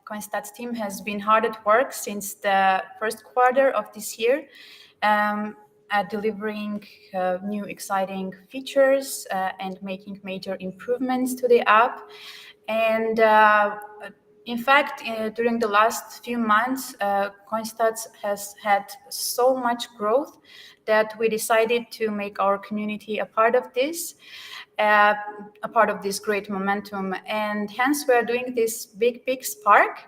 Coinsta's team has been hard at work since the first quarter of this year, at delivering new exciting features and making major improvements to the app. And in fact, during the last few months, Coinstats has had so much growth that we decided to make our community a part of this, a part of this great momentum. And hence, we are doing this big spark.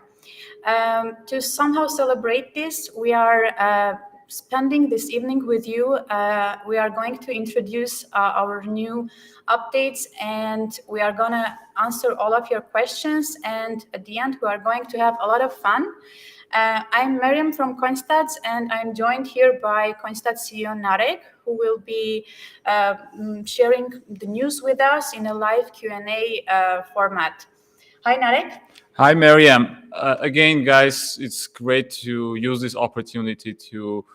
To somehow celebrate this, we are spending this evening with you. We are going to introduce our new updates, and we are going to answer all of your questions. And at the end, we are going to have a lot of fun. I'm Miriam from Coinstats, and I'm joined here by Coinstats CEO Narek, who will be sharing the news with us in a live Q&A format. Hi, Narek. Hi, Miriam. Again, guys, it's great to use this opportunity to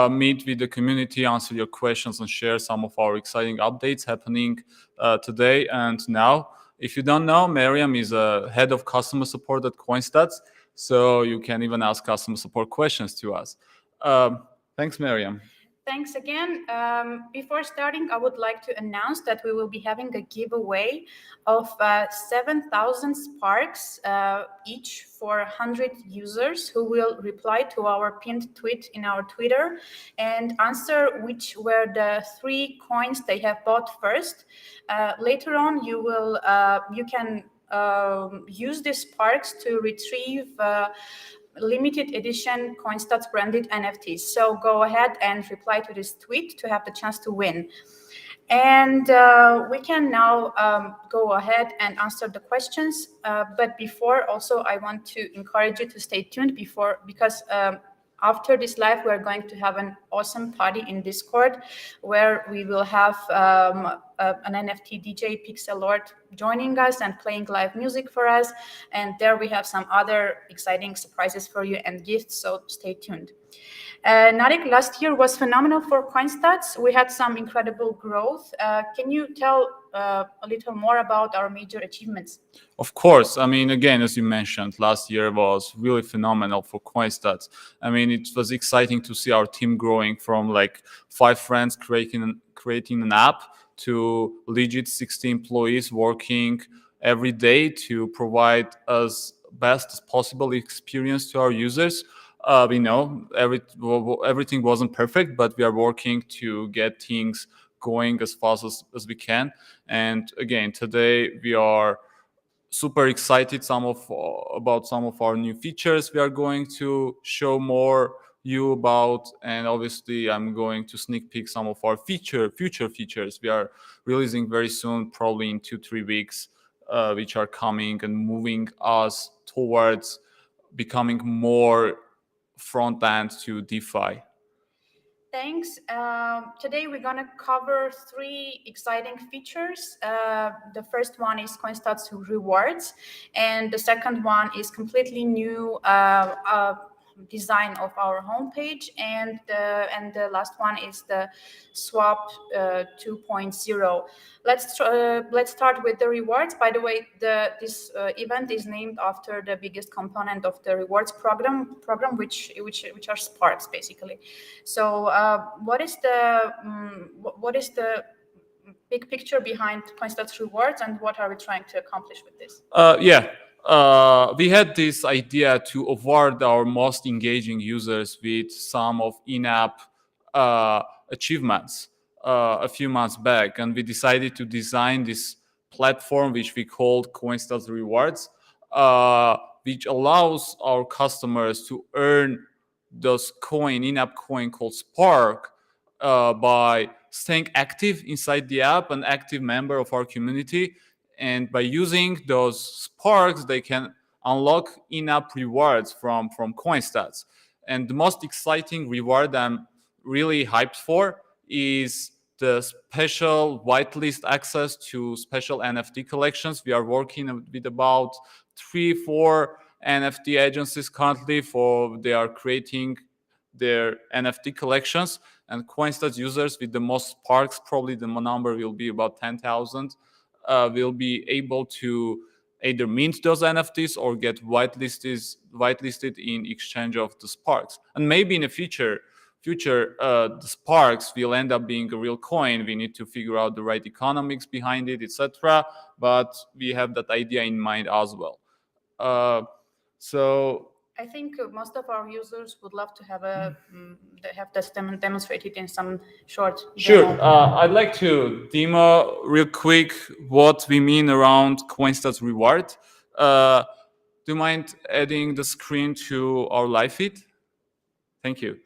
meet with the community, answer your questions, and share some of our exciting updates happening today and now. If you don't know, Miriam is a head of customer support at Coinstats, so you can even ask customer support questions to us. Thanks, Miriam. Thanks again. Before starting, I would like to announce that we will be having a giveaway of 7,000 Sparks each for 100 users who will reply to our pinned tweet in our Twitter and answer which were the 3 coins they have bought first. Later on, you can use these Sparks to retrieve limited edition Coinstats branded NFTs. So go ahead and reply to this tweet to have the chance to win. And we can now go ahead and answer the questions. But before, also, I want to encourage you to stay tuned because after this live, we're going to have an awesome party in Discord where we will have an NFT DJ, Pixel Lord, joining us and playing live music for us. And there we have some other exciting surprises for you and gifts, so stay tuned. Narek, last year was phenomenal for Coinstats. We had some incredible growth. Can you tell a little more about our major achievements? Of course. I mean, again, as you mentioned, last year was really phenomenal for Coinstats. I mean, it was exciting to see our team growing from like 5 friends creating an app to legit 60 employees working every day to provide as best as possible experience to our users. We know everything wasn't perfect, but we are working to get things going as fast as we can. And again, today we are super excited about some of our new features we are going to show more you about, and obviously I'm going to sneak peek some of our future features we are releasing very soon, probably in 2-3 weeks, which are coming and moving us towards becoming more front end to DeFi. Thanks. Today we're going to cover 3 exciting features. The first one is Coinstats Rewards, and the second one is completely new design of our homepage, and the last one is the Swap 2.0. Let's start with the rewards. By the way, this event is named after the biggest component of the rewards program, which are Sparks basically. So what is the big picture behind Coinstats Rewards, and what are we trying to accomplish with this? We had this idea to award our most engaging users with some of in-app achievements a few months back, and we decided to design this platform which we called Coinsta Rewards, which allows our customers to earn those in-app coin called Spark by staying active inside the app, an active member of our community. And by using those Sparks, they can unlock in-app rewards from Coinstats. And the most exciting reward I'm really hyped for is the special whitelist access to special NFT collections. We are working with about 3-4 NFT agencies currently they are creating their NFT collections. And Coinstats users with the most Sparks, probably the number will be about 10,000, will be able to either mint those NFTs or get whitelisted in exchange of the Sparks. And maybe in the future, the Sparks will end up being a real coin. We need to figure out the right economics behind it, etc. But we have that idea in mind as well. So I think most of our users would love to have this demonstrated in some short sure. demo. I'd like to demo real quick what we mean around Coinsta's reward. Do you mind adding the screen to our live feed? Thank you.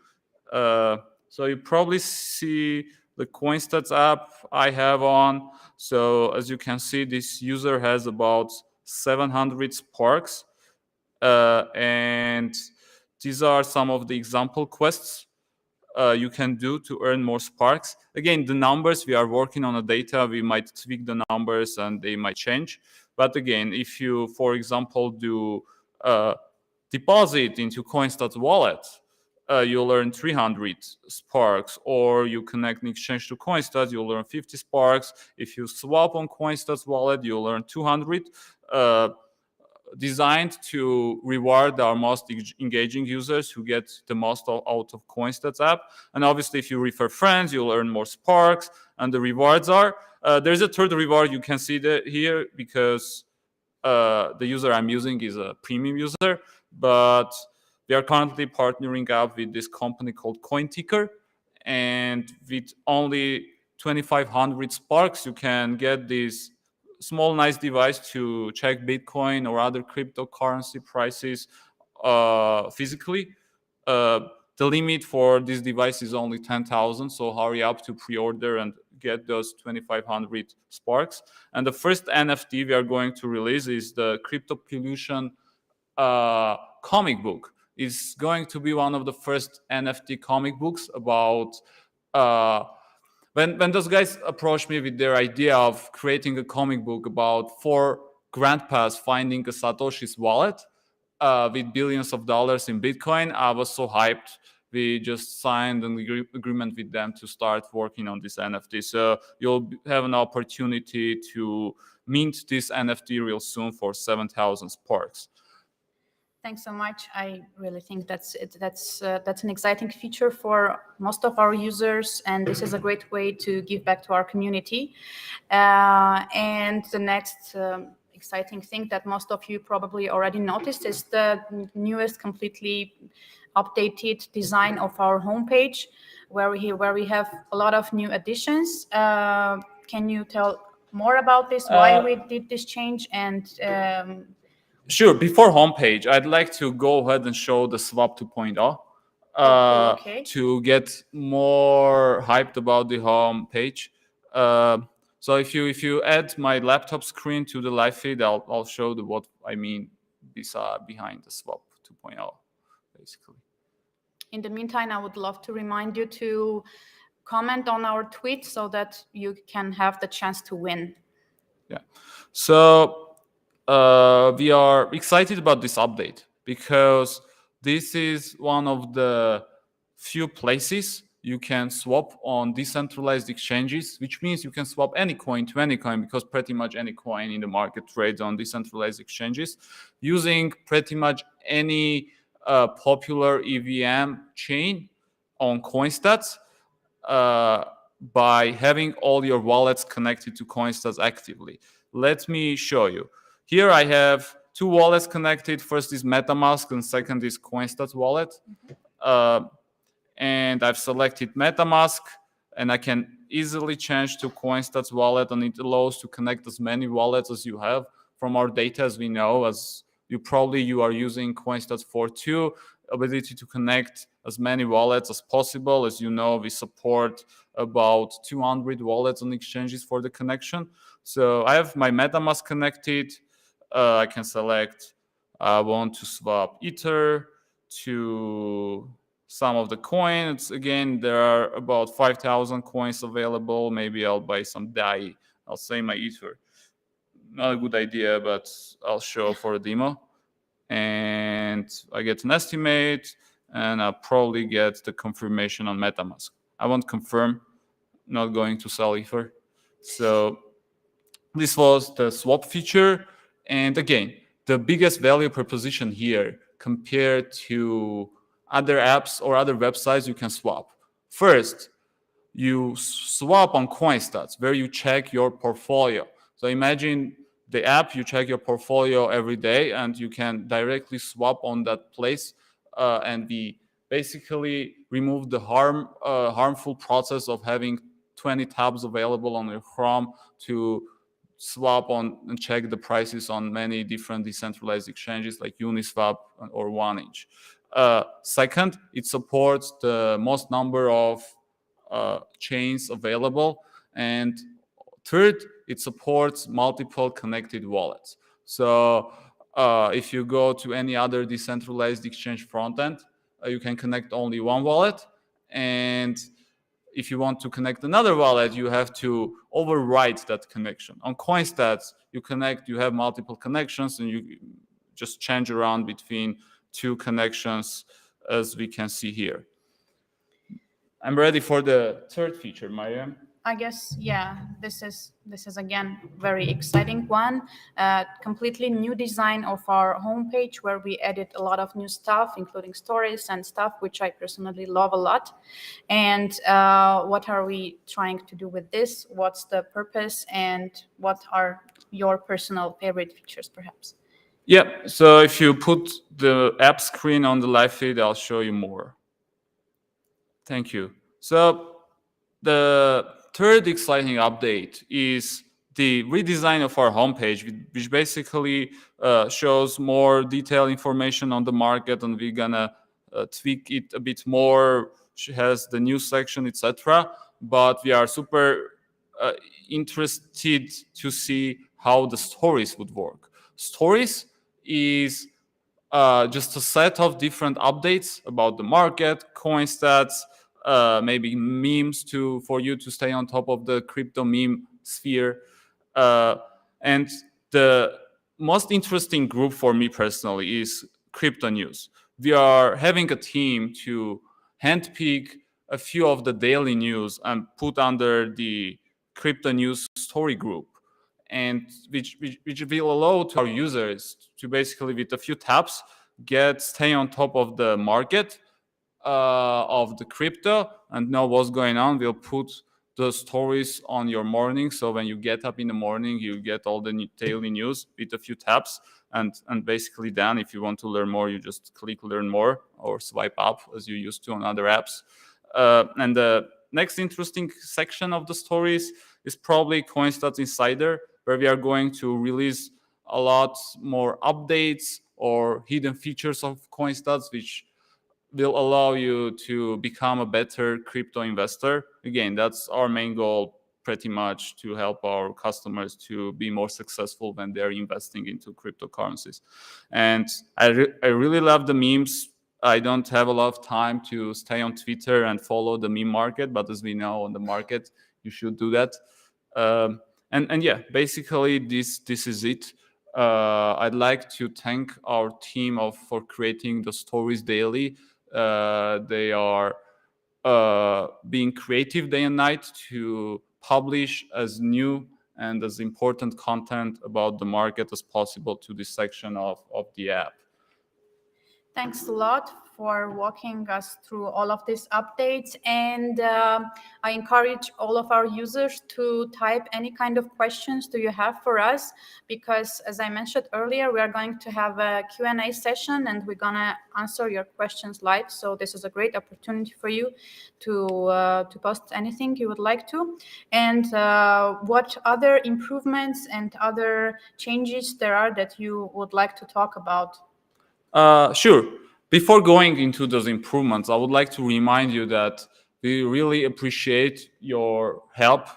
So you probably see the Coinstats app I have on. So as you can see, this user has about 700 Sparks. And these are some of the example quests you can do to earn more Sparks. Again, the numbers, we are working on the data. We might tweak the numbers and they might change. But again, if you, for example, do deposit into Coinstats wallet, you'll earn 300 Sparks, or you connect an exchange to Coinstats, you'll earn 50 Sparks. If you swap on Coinstats wallet, you'll earn 200. Designed to reward our most engaging users who get the most out of Coinstats app. And obviously, if you refer friends, you'll earn more Sparks. And the rewards are, there's a third reward. You can see that here because the user I'm using is a premium user. But we are currently partnering up with this company called CoinTicker. And with only 2,500 Sparks, you can get this small, nice device to check Bitcoin or other cryptocurrency prices physically. The limit for this device is only 10,000, so hurry up to pre-order and get those 2,500 Sparks. And the first NFT we are going to release is the Crypto Pollution comic book. It's going to be one of the first NFT comic books about when those guys approached me with their idea of creating a comic book about four grandpas finding a Satoshi's wallet with billions of dollars in Bitcoin, I was so hyped. We just signed an agreement with them to start working on this NFT. So you'll have an opportunity to mint this NFT real soon for 7,000 Sparks. Thanks so much. I really think that's an exciting feature for most of our users, and this is a great way to give back to our community. And the next exciting thing that most of you probably already noticed is the newest, completely updated design of our homepage, where we have a lot of new additions. Can you tell more about this? Why we did this change and Sure. Before homepage, I'd like to go ahead and show the Swap 2.0 okay. to get more hyped about the homepage. So if you add my laptop screen to the live feed, I'll show what I mean behind the Swap 2.0, basically. In the meantime, I would love to remind you to comment on our tweet so that you can have the chance to win. Yeah. So we are excited about this update because this is one of the few places you can swap on decentralized exchanges, which means you can swap any coin to any coin because pretty much any coin in the market trades on decentralized exchanges using pretty much any popular EVM chain on Coinstats by having all your wallets connected to Coinstats actively. Let me show you. Here I have two wallets connected. First is MetaMask and second is Coinstats wallet. And I've selected MetaMask and I can easily change to Coinstats wallet, and it allows to connect as many wallets as you have. From our data, as we know, as you are using Coinstats 4.2, ability to connect as many wallets as possible. As you know, we support about 200 wallets on exchanges for the connection. So I have my MetaMask connected. I can select I want to swap Ether to some of the coins. Again, there are about 5,000 coins available. Maybe I'll buy some DAI. I'll say my Ether. Not a good idea, but I'll show for a demo. And I get an estimate, and I'll probably get the confirmation on MetaMask. I won't confirm, not going to sell Ether. So this was the swap feature. And again, the biggest value proposition here compared to other apps or other websites you can swap. First, you swap on Coinstats, where you check your portfolio. So imagine the app, you check your portfolio every day, and you can directly swap on that place, and we basically remove the harmful process of having 20 tabs available on your Chrome to swap on and check the prices on many different decentralized exchanges like Uniswap or OneInch. Second, it supports the most number of chains available. And third, it supports multiple connected wallets. So if you go to any other decentralized exchange frontend, you can connect only one wallet. And if you want to connect another wallet, you have to overwrite that connection. On Coinstats, you have multiple connections, and you just change around between two connections, as we can see here. I'm ready for the third feature, Mariam. I guess, yeah, this is again very exciting one. Completely new design of our homepage, where we added a lot of new stuff, including stories and stuff, which I personally love a lot. And what are we trying to do with this? What's the purpose, and what are your personal favorite features, perhaps? Yeah, so if you put the app screen on the live feed, I'll show you more. Thank you. So the third exciting update is the redesign of our homepage, which basically shows more detailed information on the market, and we're gonna tweak it a bit more. She has the news section, etc. But we are super interested to see how the stories would work. Stories is just a set of different updates about the market, coin stats, maybe memes for you to stay on top of the crypto meme sphere. And the most interesting group for me personally is crypto news. We are having a team to handpick a few of the daily news and put under the crypto news story group, and which will allow to our users to basically, with a few taps, stay on top of the market of the crypto and know what's going on. We'll put the stories on your morning, so when you get up in the morning, you get all the daily news with a few taps. And basically, then if you want to learn more, you just click learn more or swipe up as you used to on other apps. And the next interesting section of the stories is probably Coinstats Insider, where we are going to release a lot more updates or hidden features of Coinstats, which will allow you to become a better crypto investor. Again, that's our main goal, pretty much, to help our customers to be more successful when they're investing into cryptocurrencies. And I really love the memes. I don't have a lot of time to stay on Twitter and follow the meme market, but as we know, on the market, you should do that. And yeah, basically this is it. I'd like to thank our team for creating the stories daily. They are being creative day and night to publish as new and as important content about the market as possible to this section of the app. Thanks a lot for walking us through all of these updates. And I encourage all of our users to type any kind of questions do you have for us, because as I mentioned earlier, we are going to have a Q&A session and we're going to answer your questions live. So this is a great opportunity for you to post anything you would like to. And what other improvements and other changes there are that you would like to talk about? Sure. Before going into those improvements, I would like to remind you that we really appreciate your help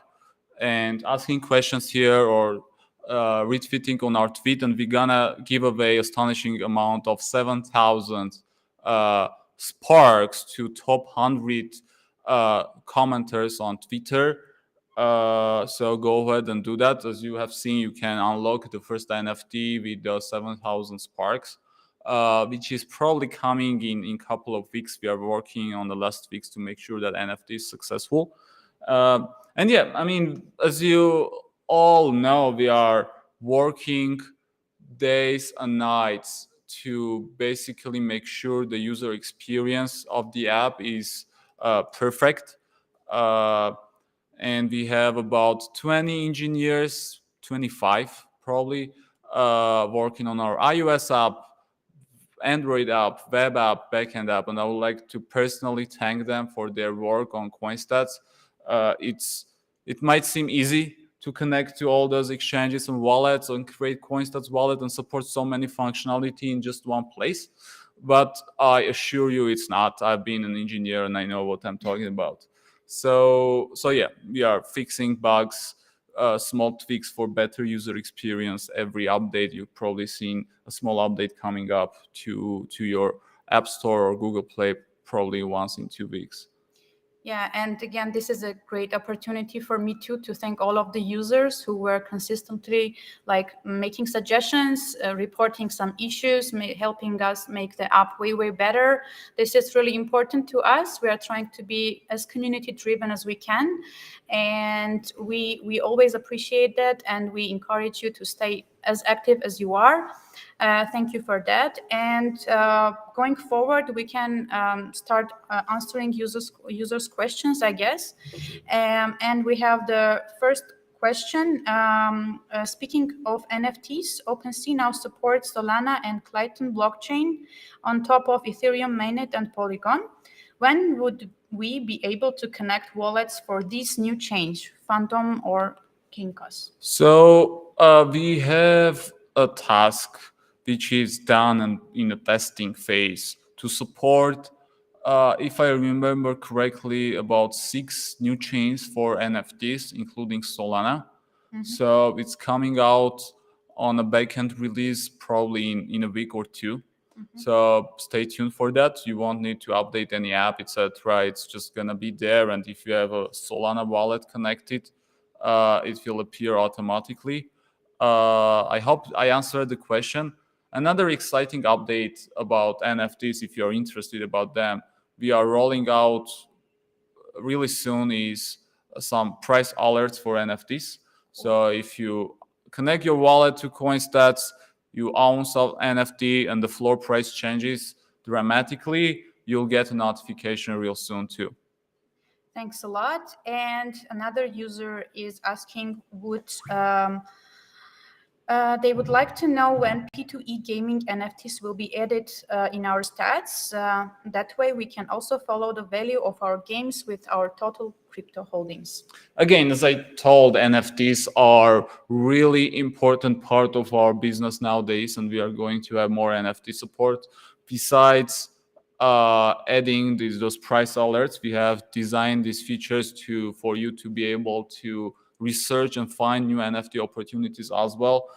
and asking questions here or retweeting on our tweet, and we're gonna give away astonishing amount of 7,000 sparks to top 100 commenters on Twitter. So go ahead and do that. As you have seen, you can unlock the first NFT with the 7,000 sparks. Which is probably coming in a couple of weeks. We are working on the last weeks to make sure that NFT is successful. And yeah, I mean, as you all know, we are working days and nights to basically make sure the user experience of the app is perfect. Uh, and we have about 20 engineers, 25 probably, working on our iOS app, Android app, web app, backend app, and I would like to personally thank them for their work on Coinstats. It might seem easy to connect to all those exchanges and wallets and create Coinstats wallet and support so many functionality in just one place, but I assure you it's not. I've been an engineer and I know what I'm talking about. So yeah, we are fixing bugs, small tweaks for better user experience. Every update, you've probably seen a small update coming up to your App Store or Google Play probably once in 2 weeks. Yeah, and again, this is a great opportunity for me too to thank all of the users who were consistently like making suggestions, reporting some issues, helping us make the app way better. This is really important to us. We are trying to be as community driven as we can, and we always appreciate that, and we encourage you to stay as active as you are. Thank you for that. And going forward, we can start answering users' questions, I guess. And we have the first question. Speaking of NFTs, OpenSea now supports Solana and Clayton blockchain on top of Ethereum mainnet and Polygon. When would we be able to connect wallets for these new chains, Phantom or Kinkas? So we have a task which is done in a testing phase to support, if I remember correctly, about 6 new chains for NFTs, including Solana. So it's coming out on a backend release probably in a week or two. So stay tuned for that. You won't need to update any app, etc. It's just gonna be there, and if you have a Solana wallet connected, it will appear automatically. I hope I answered the question. Another exciting update about NFTs, if you're interested about them, we are rolling out really soon is some price alerts for NFTs. So if you connect your wallet to Coinstats, you own some NFT and the floor price changes dramatically, you'll get a notification real soon too. Thanks a lot. And another user is asking, they would like to know when P2E Gaming NFTs will be added in our stats. That way we can also follow the value of our games with our total crypto holdings. Again, as I told, NFTs are really important part of our business nowadays, and we are going to have more NFT support. Besides adding those price alerts, we have designed these features for you to be able to research and find new NFT opportunities as well.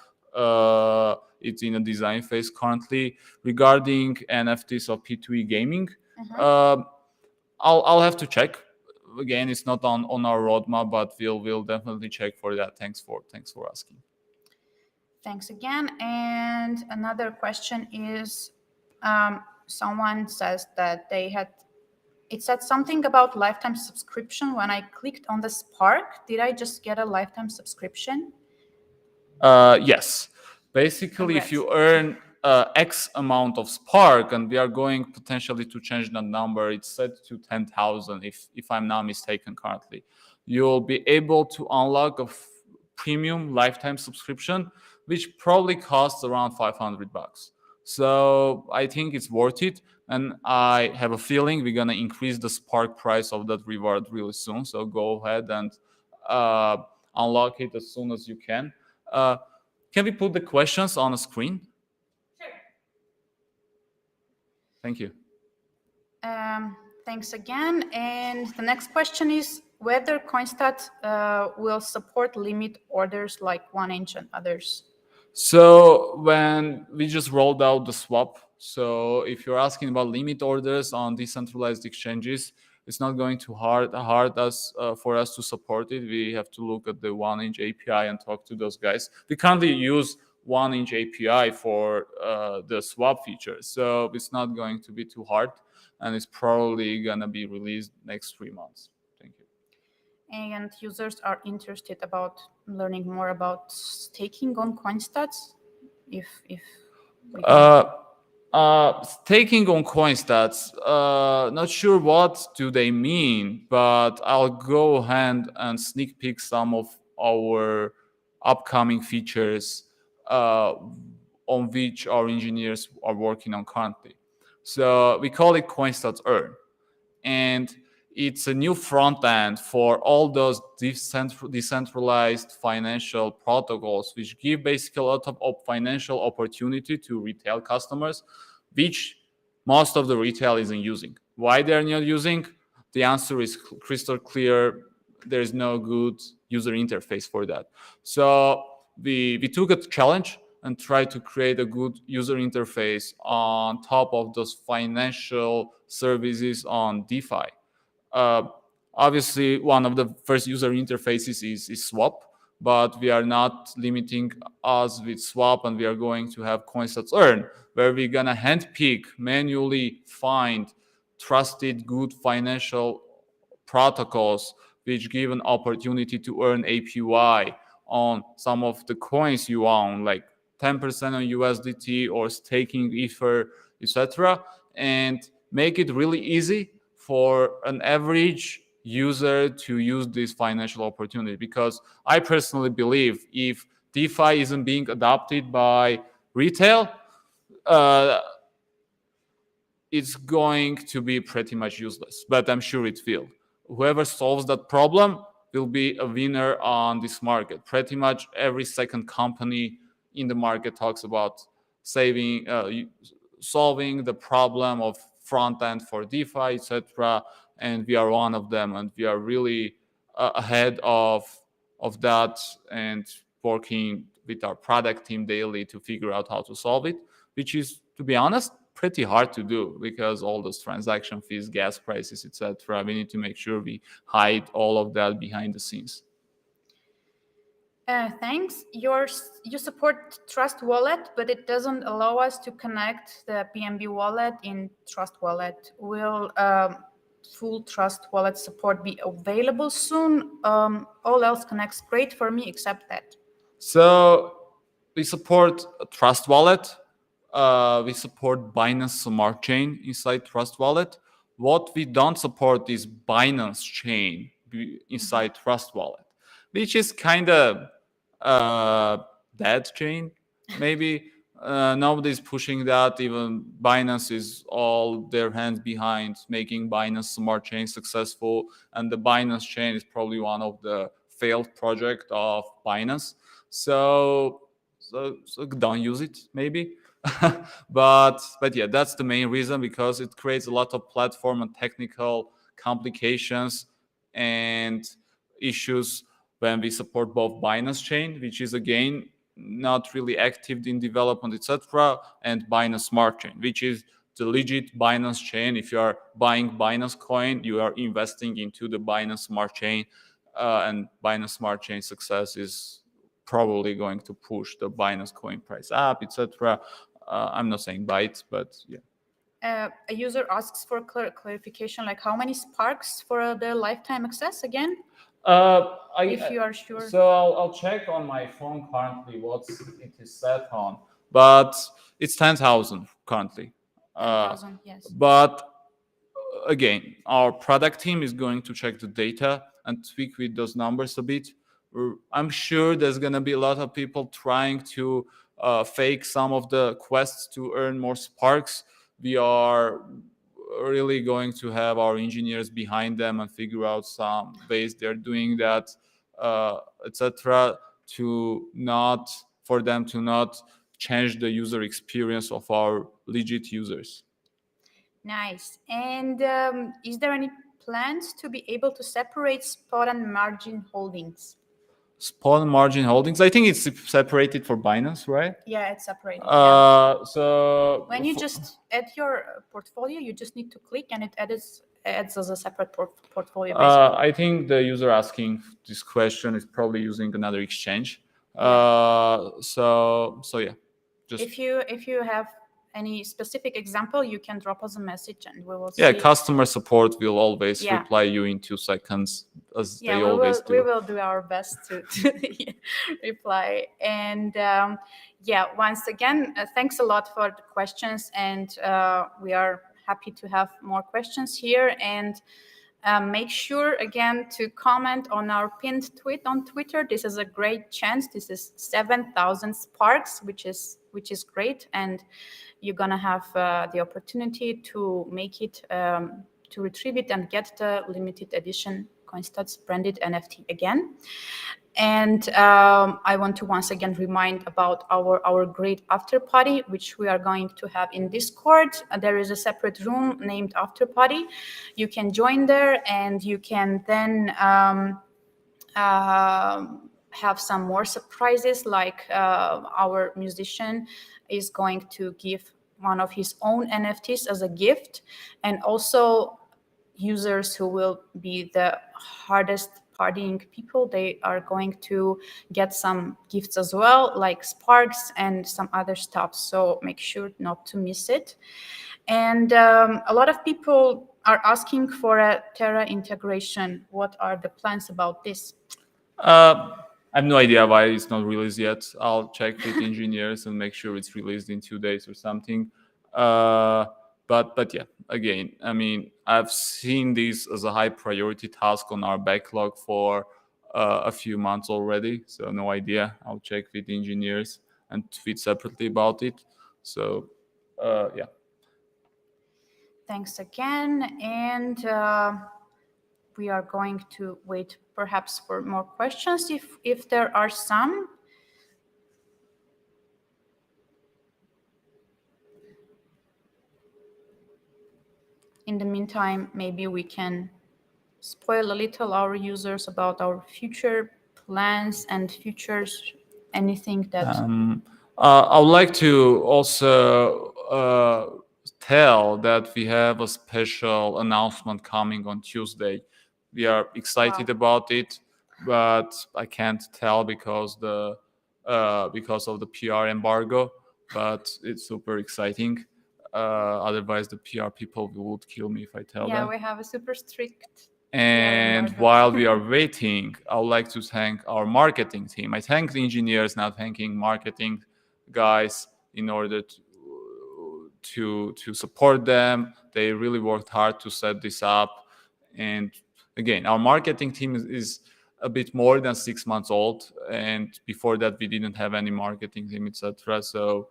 It's in a design phase currently. Regarding NFTs of P2E Gaming, I'll have to check. Again, it's not on our roadmap, but we'll definitely check for that. Thanks for asking. Thanks again. And another question is, someone says that it said something about lifetime subscription. When I clicked on the Spark, did I just get a lifetime subscription? Yes. Basically, if Congrats. you earn X amount of Spark, and we are going potentially to change that number, it's set to 10,000 if I'm not mistaken currently. You'll be able to unlock a premium lifetime subscription, which probably costs around $500. So I think it's worth it, and I have a feeling we're gonna increase the Spark price of that reward really soon. So go ahead and uh, unlock it as soon as you can. Uh, can we put the questions on a screen? Sure. Thank you. Thanks again. And the next question is whether Coinstat will support limit orders like 1inch and others. So when we just rolled out the swap, so if you're asking about limit orders on decentralized exchanges, it's not going to hard us for us to support it. We have to look at the 1inch API and talk to those guys. We currently use 1inch API for the swap feature, so it's not going to be too hard, and it's probably gonna be released next 3 months. Thank you. And users are interested about learning more about staking on Coinstats. if we can. Staking on CoinStats, not sure what do they mean, but I'll go ahead and sneak peek some of our upcoming features on which our engineers are working on currently. So we call it CoinStats Earn, and it's a new front end for all those decentralized financial protocols, which give basically a lot of financial opportunity to retail customers, which most of the retail isn't using. Why they're not using? The answer is crystal clear. There is no good user interface for that. So we took a challenge and tried to create a good user interface on top of those financial services on DeFi. Uh, Obviously, one of the first user interfaces is Swap, but we are not limiting us with Swap, and we are going to have CoinStats Earn, where we're gonna handpick, manually find trusted, good financial protocols which give an opportunity to earn APY on some of the coins you own, like 10% on USDT or staking Ether, etc., and make it really easy for an average user to use this financial opportunity. Because I personally believe if DeFi isn't being adopted by retail, uh, it's going to be pretty much useless, but I'm sure it will. Whoever solves that problem will be a winner on this market. Pretty much every second company in the market talks about solving the problem of front end for DeFi, etc. And we are one of them, and we are really ahead of that and working with our product team daily to figure out how to solve it, which is, to be honest, pretty hard to do because all those transaction fees, gas prices, etc. We need to make sure we hide all of that behind the scenes. Thanks. You support Trust Wallet, but it doesn't allow us to connect the PNB wallet in Trust Wallet. Will full Trust Wallet support be available soon? All else connects great for me except that. So we support Trust Wallet. We support Binance Smart Chain inside Trust Wallet. What we don't support is Binance Chain inside Trust Wallet, which is kind of dead chain, maybe. Nobody's pushing that. Even Binance is all their hands behind making Binance Smart Chain successful, and the Binance Chain is probably one of the failed project of Binance. So don't use it, maybe. but yeah, that's the main reason, because it creates a lot of platform and technical complications and issues when we support both Binance Chain, which is again not really active in development, etc., and Binance Smart Chain, which is the legit Binance Chain. If you are buying Binance coin, you are investing into the Binance Smart Chain, and Binance Smart Chain success is probably going to push the Binance coin price up, etc. I'm not saying buy it, but yeah. A user asks for clarification, like how many sparks for the lifetime access again? If you are sure. So I'll check on my phone currently what it is set on, but it's 10,000 currently. 10,000, yes. But again, our product team is going to check the data and tweak with those numbers a bit. I'm sure there's going to be a lot of people trying to fake some of the quests to earn more sparks. We are really going to have our engineers behind them and figure out some ways they're doing that, etc., for them to not change the user experience of our legit users. Nice. And is there any plans to be able to separate spot and margin holdings? Spot and margin holdings, I think it's separated for Binance, right? Yeah, it's separated. So when you just add your portfolio, you just need to click and it adds as a separate portfolio. I think the user asking this question is probably using another exchange. So yeah, just if you have any specific example, you can drop us a message and we will Yeah, see. customer support will always Yeah. reply you in 2 seconds, as Yeah, they always we do. will do our best to reply. And yeah, once again, thanks a lot for the questions, and we are happy to have more questions here. And make sure again to comment on our pinned tweet on Twitter. This is a great chance. This is 7,000 sparks, which is great, and you're gonna have the opportunity to make it, to retrieve it and get the limited edition Coinstats branded NFT again. And I want to once again remind about our great after party, which we are going to have in Discord. There is a separate room named after party. You can join there, and you can then have some more surprises, like our musician is going to give one of his own NFTs as a gift, and also users who will be the hardest partying people, they are going to get some gifts as well, like sparks and some other stuff. So make sure not to miss it. And a lot of people are asking for a Terra integration. What are the plans about this? I have no idea why it's not released yet. I'll check with engineers and make sure it's released in 2 days or something. But yeah, again, I mean, I've seen this as a high priority task on our backlog for a few months already. So no idea. I'll check with engineers and tweet separately about it. So yeah. Thanks again. And we are going to wait perhaps for more questions if there are some. In the meantime, maybe we can spoil a little our users about our future plans and futures, anything that... I would like to also tell that we have a special announcement coming on Tuesday. We are excited about it, but I can't tell because of the PR embargo. But it's super exciting. Otherwise, the PR people would kill me if I tell them. Yeah, we have a super strict... And while we are waiting, I would like to thank our marketing team. I thank the engineers, now thanking marketing guys in order to support them. They really worked hard to set this up. And again, our marketing team is a bit more than 6 months old, and before that we didn't have any marketing team, etc. So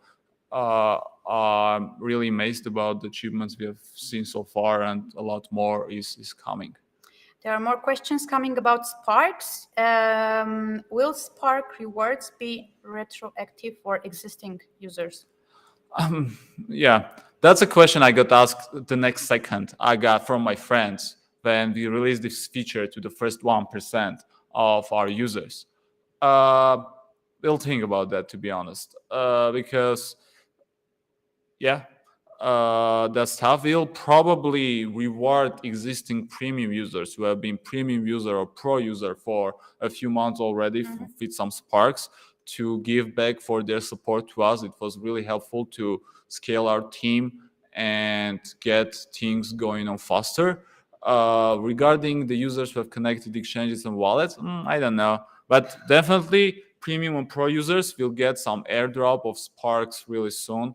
I'm really amazed about the achievements we have seen so far, and a lot more is coming. There are more questions coming about Sparks. Will Spark rewards be retroactive for existing users? Yeah, that's a question I got asked the next second. I got from my friends when we released this feature to the first 1% of our users. We'll think about that, to be honest, because yeah, that's tough. We'll probably reward existing premium users who have been premium user or pro user for a few months already with some sparks to give back for their support to us. It was really helpful to scale our team and get things going on faster. Regarding the users who have connected exchanges and wallets, I don't know, but definitely premium and pro users will get some airdrop of sparks really soon.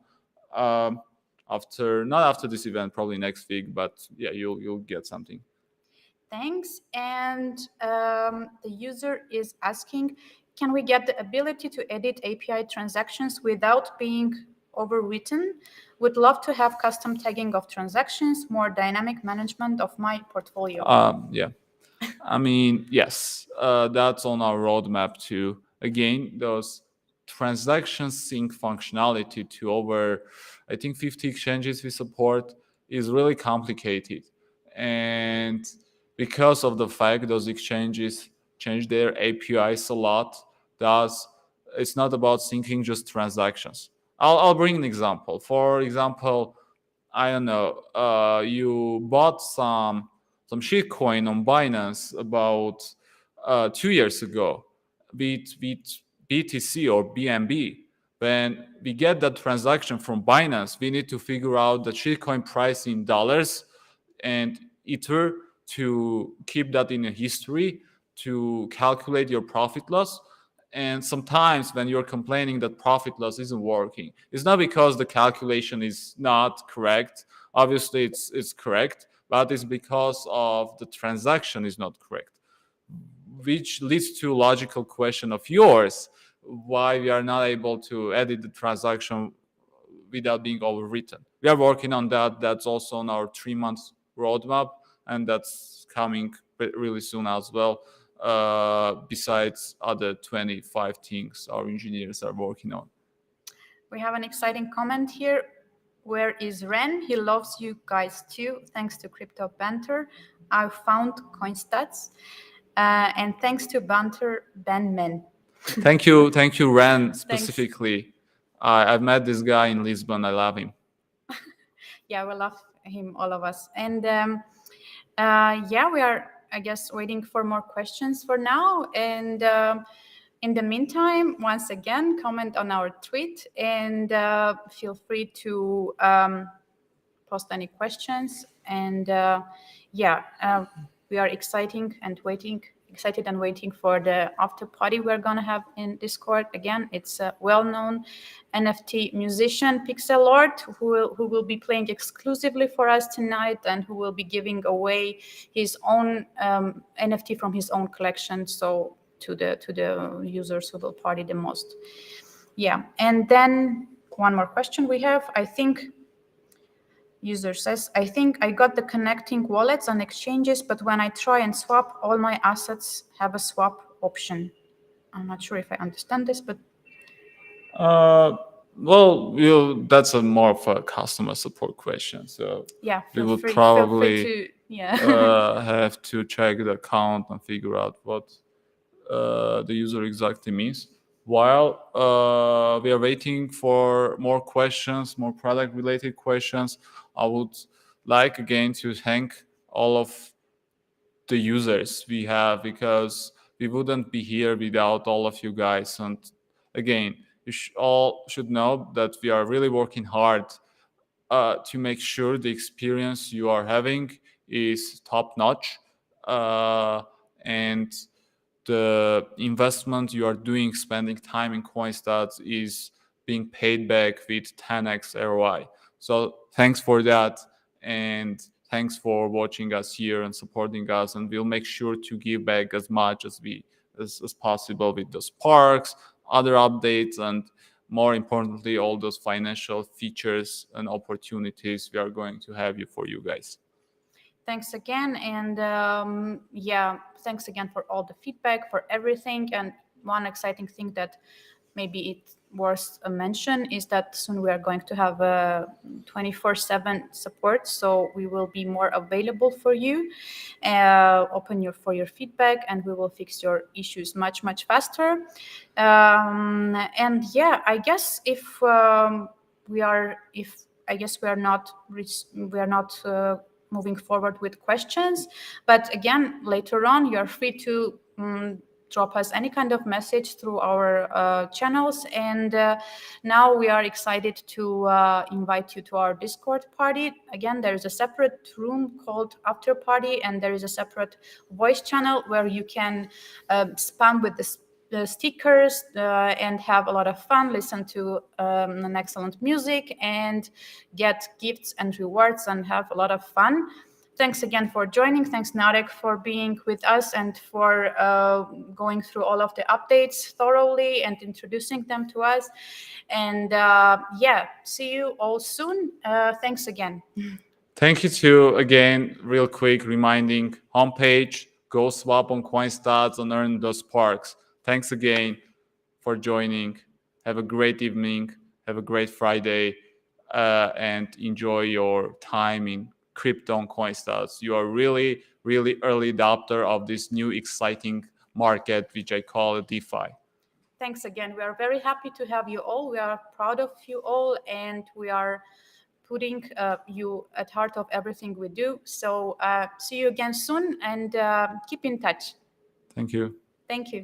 Not after this event, probably next week, but yeah, you'll get something. Thanks. And the user is asking, can we get the ability to edit API transactions without being overwritten? Would love to have custom tagging of transactions, more dynamic management of my portfolio. Yeah, I mean, yes, that's on our roadmap too. Again, those transaction sync functionality to over, I think, 50 exchanges we support is really complicated. And because of the fact those exchanges change their APIs a lot, thus it's not about syncing just transactions. I'll bring an example. For example, I don't know, you bought some shitcoin on Binance about 2 years ago with BTC or BNB, When we get that transaction from Binance, we need to figure out the shitcoin price in dollars and Ether to keep that in a history to calculate your profit loss. And sometimes when you're complaining that profit loss isn't working, it's not because the calculation is not correct. Obviously, it's correct, but it's because of the transaction is not correct, which leads to a logical question of yours: why we are not able to edit the transaction without being overwritten. We are working on that. That's also on our 3 month roadmap, and that's coming really soon as well. Besides other 25 things our engineers are working on. We have an exciting comment here. Where is Ren? He loves you guys too. Thanks to Crypto Banter, I found Coinstats. And thanks to Banter Benmen. Thank you, Ren, specifically. I've met this guy in Lisbon. I love him. Yeah, we love him, all of us. And yeah, we are, I guess, waiting for more questions for now. And in the meantime, once again, comment on our tweet and feel free to post any questions. And yeah, we are excited and waiting for the after party we're gonna have in Discord. Again, it's a well-known NFT musician, Pixel Art, who will be playing exclusively for us tonight and who will be giving away his own NFT from his own collection. So to the users who will party the most. Yeah, and then one more question we have. I think user says, I think I got the connecting wallets and exchanges, but when I try and swap, all my assets have a swap option. I'm not sure if I understand this, but Well, that's a more of a customer support question. So yeah, we feel would free probably to, yeah. have to check the account and figure out what the user exactly means. While we are waiting for more questions, more product-related questions, I would like again to thank all of the users we have, because we wouldn't be here without all of you guys. And again, you all should know that we are really working hard to make sure the experience you are having is top notch, and the investment you are doing, spending time in Coinstats, is being paid back with 10x ROI. So thanks for that, and thanks for watching us here and supporting us. And we'll make sure to give back as much as possible with those parks, other updates, and more importantly, all those financial features and opportunities we are going to have for you guys. Thanks again. And yeah, thanks again for all the feedback, for everything. And one exciting thing that maybe it's worth a mention is that soon we are going to have a 24/7 support. So we will be more available for you, open for your feedback, and we will fix your issues much, much faster. And yeah, I guess if we are not moving forward with questions. But again, later on, you're free to drop us any kind of message through our channels. And now we are excited to invite you to our Discord party. Again, there is a separate room called After Party, and there is a separate voice channel where you can spam with the stickers and have a lot of fun, listen to an excellent music, and get gifts and rewards and have a lot of fun. Thanks again for joining. Thanks, Narek, for being with us and for going through all of the updates thoroughly and introducing them to us. And yeah, see you all soon. Thanks again. Thank you too. Again, real quick, reminding homepage, go swap on Coinstats and earn those sparks. Thanks again for joining. Have a great evening. Have a great Friday, and enjoy your time in crypto on Coinstats. You are really, really early adopter of this new exciting market, which I call DeFi. Thanks again. We are very happy to have you all. We are proud of you all, and we are putting you at heart of everything we do. So see you again soon, and keep in touch. Thank you. Thank you.